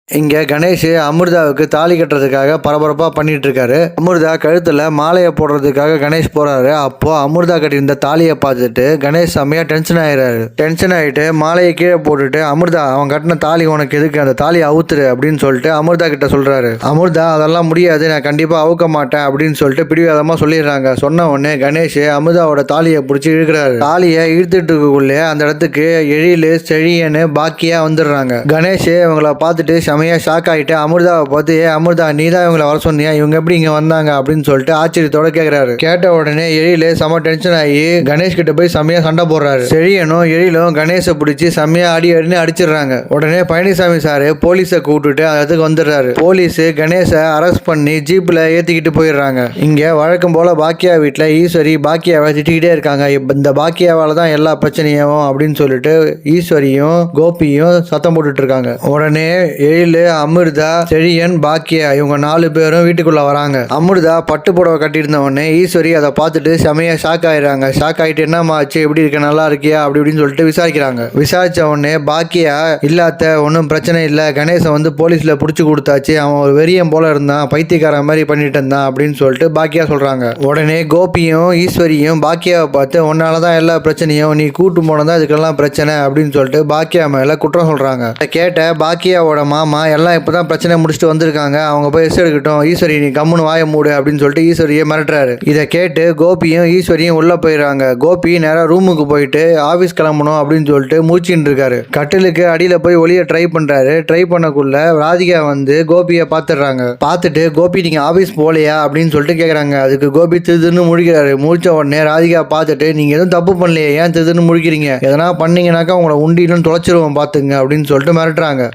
இங்க கணேஷ் அமிர்தாவுக்கு தாலி கட்டுறதுக்காக பரபரப்பா பண்ணிட்டு இருக்காரு. அமிர்தா கழுத்துல மாலையை போடுறதுக்காக கணேஷ் போறாரு. அப்போ அமிர்தா கட்டியிருந்த தாலியை பார்த்துட்டு கணேஷ் செம்மையா டென்ஷன் ஆயிடுறாரு. டென்ஷன் ஆயிட்டு மாலையை கீழே போட்டுட்டு, அமிர்தா அவன் கட்டின தாலி உனக்கு எதுக்கு, அந்த தாலியை அவுத்துரு அப்படின்னு சொல்லிட்டு அமிர்தா கிட்ட சொல்றாரு. அமிர்தா அதெல்லாம் முடியாது, நான் கண்டிப்பா அவுக்க மாட்டேன் அப்படின்னு சொல்லிட்டு பிடிவாதமா சொல்லிடுறாங்க. சொன்ன உடனே கணேஷ் அமிர்தாவோட தாலியை பிடிச்சி இழுக்கிறாரு. தாலியை இழுத்துட்டு இருக்கக்குள்ளே அந்த இடத்துக்கு எழிலு செழியன்னு பாக்கியா வந்துடுறாங்க. கணேஷ் இவங்களை பார்த்துட்டு செமையா ஷாக் ஆகிட்டு அமிர்தாவை பார்த்து, அமிர்தா நீ தான் இவங்களை வர சொன்னியா, இவங்க எப்படி இங்கே வந்தாங்க அப்படின்னு சொல்லிட்டு ஆச்சரியத்தோட கேட்குறாரு. கேட்ட உடனே எழில செம டென்ஷன் ஆகி கணேஷ் கிட்ட போய் செமையா சண்டை போடுறாரு. செழியனும் எழிலும் கணேஷை பிடிச்சி செமையா அடின்னு அடிச்சிடுறாங்க. உடனே பழனிசாமி சாரு போலீஸை கூப்பிட்டுட்டு அதுக்கு வந்துடுறாரு. போலீஸ் கணேஷை அரெஸ்ட் பண்ணி ஜீப்ல ஏத்திக்கிட்டு போயிடுறாங்க. இங்க வழக்கம் போல பாக்கியா வீட்டுல ஈஸ்வரி பாக்கியாவை திட்டிக்கிட்டே இருக்காங்க. இந்த பாக்கியாவால தான் எல்லா பிரச்சனையும் அப்படின்னு சொல்லிட்டு ஈஸ்வரியும் கோபியும் சத்தம் போட்டுட்டு இருக்காங்க. உடனே அமிர்தா செழியன் பாக்கியா இவங்க 4 பேரும் வீட்டுக்குள்ள வராங்க. அமிர்தா பட்டு புடவை கட்டியிருந்த உடனே ஈஸ்வரி அதை பார்த்துட்டு செமையா ஷாக் ஆயிடுறாங்க. ஷாக் ஆயிட்டு என்னமா ஆச்சு, எப்படி இருக்க, நல்லா இருக்கியா அப்படி இப்படின்னு சொல்லிட்டு விசாரிக்கிறாங்க. விசாரிச்ச உடனே பாக்கியா இல்லாத ஒன்றும் பிரச்சனை இல்லை, கணேசை வந்து போலீஸ்ல புடிச்சு கொடுத்தாச்சு, அவன் ஒரு வெறியம் போல இருந்தான், பைத்தியக்காரன் மாதிரி பண்ணிட்டு இருந்தான் அப்படின்னு சொல்லிட்டு பாக்கியா சொல்றாங்க. உடனே கோபியும் ஈஸ்வரியும் பாக்கியாவை பார்த்து உன்னாலதான் எல்லா பிரச்சனையும், நீ கூட்டு போனதான் இதுக்கெல்லாம் பிரச்சனை அப்படின்னு சொல்லிட்டு பாக்கியா மேல குற்றம் சொல்றாங்க. கேட்ட பாக்கியாவோட மாமா எல்லாம் இப்பதான் பிரச்சனை முடிச்சுட்டு வந்திருக்காங்க, அவங்க போய் ரெஸ்ட் எடுக்கட்டும், ஈஸ்வரி நீ கம்முன்னு வாய மூடு அப்படின்னு சொல்லிட்டு ஈஸ்வரியை மிரட்டுறாரு. இதை கேட்டு கோபியும் ஈஸ்வரியும் உள்ள போயிடுறாங்க. கோபி நேரம் ரூமுக்கு போயிட்டு ஆபீஸ் கிளம்பணும் அப்படின்னு சொல்லிட்டு மூச்சின்னு இருக்காரு. கட்டிலுக்கு அடியில போய் ஒளிய ட்ரை பண்றாரு. ட்ரை பண்ணக்குள்ள ராதிகா வந்து கோபியை பார்த்துடுறாங்க. பார்த்துட்டு கோபி நீங்க ஆபீஸ் போலையா அப்படின்னு சொல்லிட்டு கேட்கறாங்க. அதுக்கு கோபி திருதுன்னு முழிக்கிறாரு. முழிச்ச உடனே ராதிகா பார்த்துட்டு நீங்க எதுவும் தப்பு பண்ணலையே, ஏன் திருதுன்னு முழிக்கிறீங்க, எதனா பண்ணீங்கன்னாக்கா உங்களை உண்டின்னு தொலைச்சிருவோம் பாத்துங்க அப்படின்னு சொல்லிட்டு மிரட்டுறாங்க.